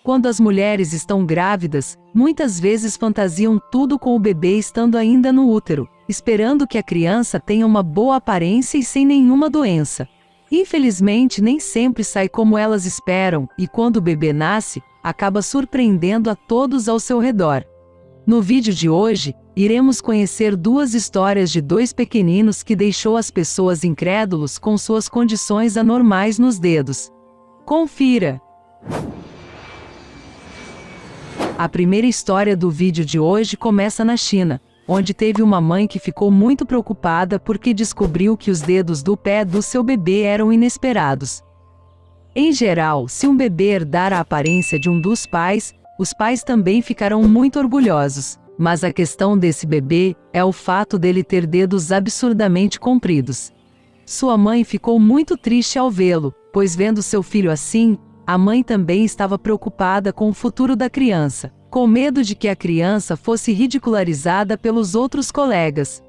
Quando as mulheres estão grávidas, muitas vezes fantasiam tudo com o bebê estando ainda no útero, esperando que a criança tenha uma boa aparência e sem nenhuma doença. Infelizmente, nem sempre sai como elas esperam, e quando o bebê nasce, acaba surpreendendo a todos ao seu redor. No vídeo de hoje, iremos conhecer duas histórias de dois pequeninos que deixou as pessoas incrédulos com suas condições anormais nos dedos. Confira! A primeira história do vídeo de hoje começa na China, onde teve uma mãe que ficou muito preocupada porque descobriu que os dedos do pé do seu bebê eram inesperados. Em geral, se um bebê herdar a aparência de um dos pais, os pais também ficarão muito orgulhosos, mas a questão desse bebê é o fato dele ter dedos absurdamente compridos. Sua mãe ficou muito triste ao vê-lo, pois vendo seu filho assim, a mãe também estava preocupada com o futuro da criança, com medo de que a criança fosse ridicularizada pelos outros colegas.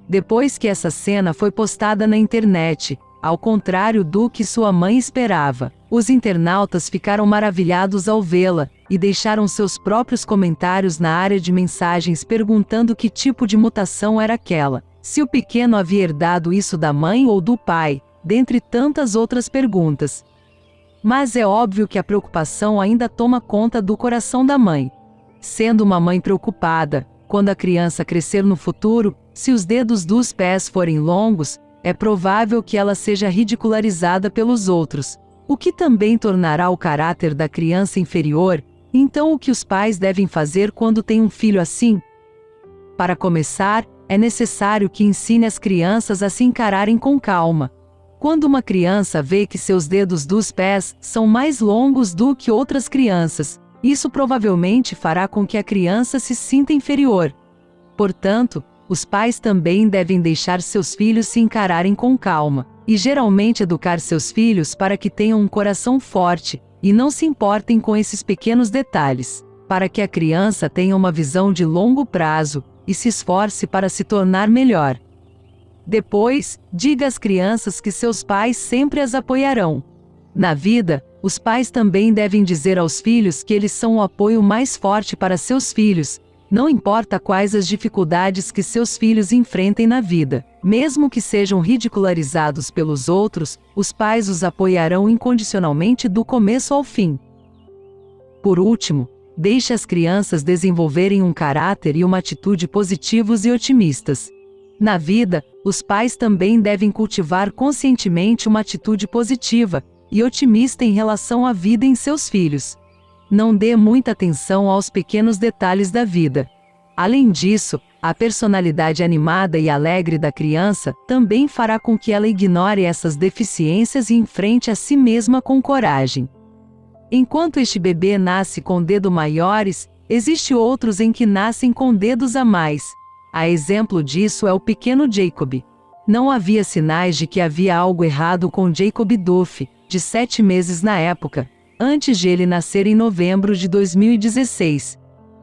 Depois que essa cena foi postada na internet, ao contrário do que sua mãe esperava, os internautas ficaram maravilhados ao vê-la, e deixaram seus próprios comentários na área de mensagens perguntando que tipo de mutação era aquela, se o pequeno havia herdado isso da mãe ou do pai, dentre tantas outras perguntas. Mas é óbvio que a preocupação ainda toma conta do coração da mãe. Sendo uma mãe preocupada, quando a criança crescer no futuro, se os dedos dos pés forem longos, é provável que ela seja ridicularizada pelos outros, o que também tornará o caráter da criança inferior. Então, o que os pais devem fazer quando têm um filho assim? Para começar, é necessário que ensine as crianças a se encararem com calma. Quando uma criança vê que seus dedos dos pés são mais longos do que outras crianças, isso provavelmente fará com que a criança se sinta inferior. Portanto, os pais também devem deixar seus filhos se encararem com calma, e geralmente educar seus filhos para que tenham um coração forte, e não se importem com esses pequenos detalhes, para que a criança tenha uma visão de longo prazo, e se esforce para se tornar melhor. Depois, diga às crianças que seus pais sempre as apoiarão. Na vida, os pais também devem dizer aos filhos que eles são o apoio mais forte para seus filhos, não importa quais as dificuldades que seus filhos enfrentem na vida. Mesmo que sejam ridicularizados pelos outros, os pais os apoiarão incondicionalmente do começo ao fim. Por último, deixe as crianças desenvolverem um caráter e uma atitude positivos e otimistas. Na vida, os pais também devem cultivar conscientemente uma atitude positiva e otimista em relação à vida em seus filhos. Não dê muita atenção aos pequenos detalhes da vida. Além disso, a personalidade animada e alegre da criança também fará com que ela ignore essas deficiências e enfrente a si mesma com coragem. Enquanto este bebê nasce com dedos maiores, existem outros em que nascem com dedos a mais. A exemplo disso é o pequeno Jacob. Não havia sinais de que havia algo errado com Jacob Duff, de 7 meses na época, antes de ele nascer em novembro de 2016.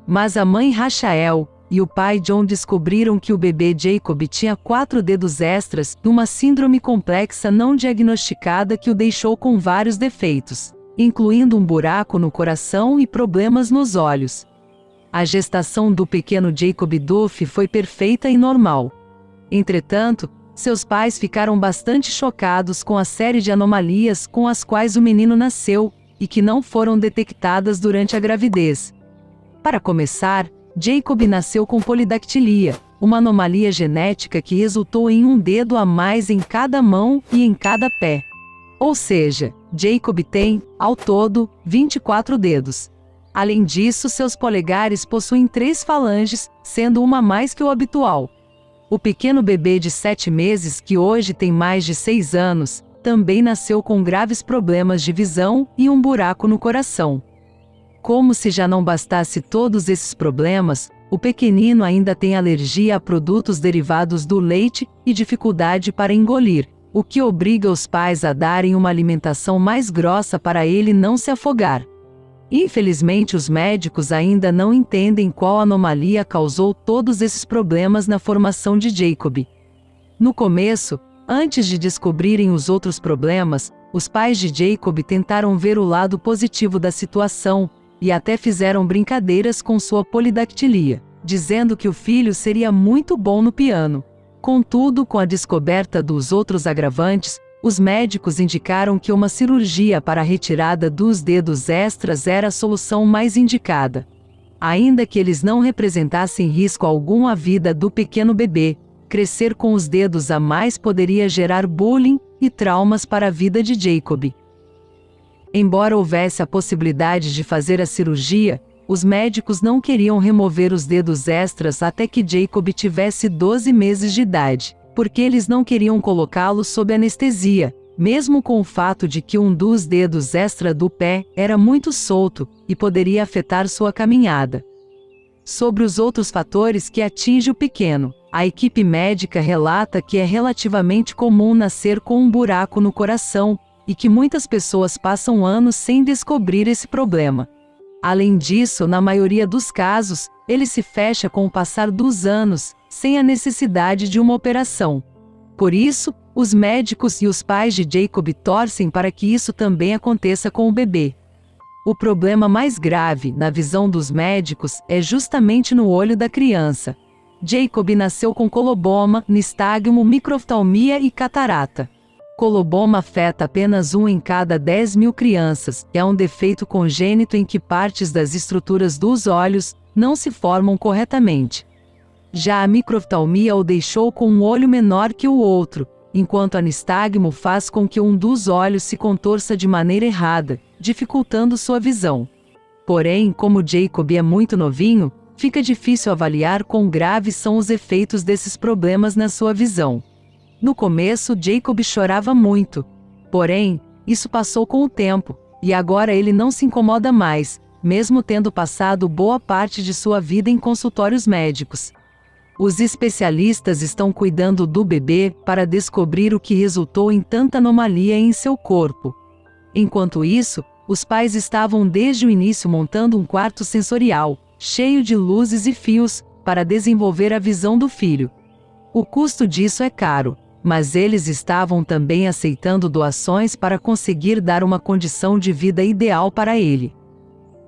Mas a mãe Rachael e o pai John descobriram que o bebê Jacob tinha 4 dedos extras, uma síndrome complexa não diagnosticada que o deixou com vários defeitos, incluindo um buraco no coração e problemas nos olhos. A gestação do pequeno Jacob Duff foi perfeita e normal. Entretanto, seus pais ficaram bastante chocados com a série de anomalias com as quais o menino nasceu, e que não foram detectadas durante a gravidez. Para começar, Jacob nasceu com polidactilia, uma anomalia genética que resultou em um dedo a mais em cada mão e em cada pé. Ou seja, Jacob tem, ao todo, 24 dedos. Além disso, seus polegares possuem 3 falanges, sendo uma a mais que o habitual. O pequeno bebê de 7 meses, que hoje tem mais de 6 anos, também nasceu com graves problemas de visão e um buraco no coração. Como se já não bastasse todos esses problemas, o pequenino ainda tem alergia a produtos derivados do leite e dificuldade para engolir, o que obriga os pais a darem uma alimentação mais grossa para ele não se afogar. Infelizmente, os médicos ainda não entendem qual anomalia causou todos esses problemas na formação de Jacob. No começo, antes de descobrirem os outros problemas, os pais de Jacob tentaram ver o lado positivo da situação, e até fizeram brincadeiras com sua polidactilia, dizendo que o filho seria muito bom no piano. Contudo, com a descoberta dos outros agravantes, os médicos indicaram que uma cirurgia para a retirada dos dedos extras era a solução mais indicada. Ainda que eles não representassem risco algum à vida do pequeno bebê, crescer com os dedos a mais poderia gerar bullying e traumas para a vida de Jacob. Embora houvesse a possibilidade de fazer a cirurgia, os médicos não queriam remover os dedos extras até que Jacob tivesse 12 meses de idade, porque eles não queriam colocá-lo sob anestesia, mesmo com o fato de que um dos dedos extra do pé era muito solto e poderia afetar sua caminhada. Sobre os outros fatores que atingem o pequeno, a equipe médica relata que é relativamente comum nascer com um buraco no coração e que muitas pessoas passam anos sem descobrir esse problema. Além disso, na maioria dos casos, ele se fecha com o passar dos anos, sem a necessidade de uma operação. Por isso, os médicos e os pais de Jacob torcem para que isso também aconteça com o bebê. O problema mais grave, na visão dos médicos, é justamente no olho da criança. Jacob nasceu com coloboma, nistagmo, microftalmia e catarata. Coloboma afeta apenas 1 em cada 10.000 crianças, é um defeito congênito em que partes das estruturas dos olhos não se formam corretamente. Já a microftalmia o deixou com um olho menor que o outro, enquanto a nistagmo faz com que um dos olhos se contorça de maneira errada, dificultando sua visão. Porém, como Jacob é muito novinho, fica difícil avaliar quão graves são os efeitos desses problemas na sua visão. No começo, Jacob chorava muito. Porém, isso passou com o tempo, e agora ele não se incomoda mais, mesmo tendo passado boa parte de sua vida em consultórios médicos. Os especialistas estão cuidando do bebê para descobrir o que resultou em tanta anomalia em seu corpo. Enquanto isso, os pais estavam desde o início montando um quarto sensorial, cheio de luzes e fios, para desenvolver a visão do filho. O custo disso é caro, mas eles estavam também aceitando doações para conseguir dar uma condição de vida ideal para ele.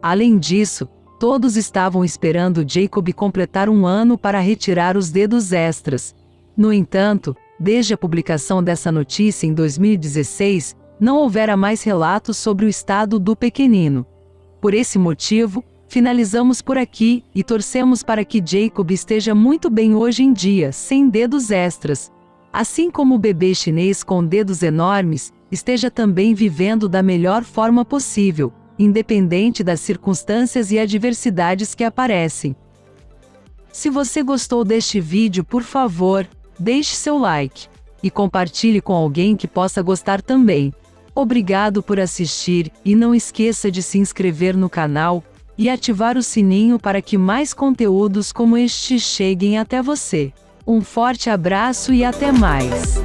Além disso, todos estavam esperando Jacob completar 1 ano para retirar os dedos extras. No entanto, desde a publicação dessa notícia em 2016, não houvera mais relatos sobre o estado do pequenino. Por esse motivo, finalizamos por aqui e torcemos para que Jacob esteja muito bem hoje em dia, sem dedos extras. Assim como o bebê chinês com dedos enormes, esteja também vivendo da melhor forma possível, independente das circunstâncias e adversidades que aparecem. Se você gostou deste vídeo, por favor, deixe seu like e compartilhe com alguém que possa gostar também. Obrigado por assistir e não esqueça de se inscrever no canal e ativar o sininho para que mais conteúdos como este cheguem até você. Um forte abraço e até mais!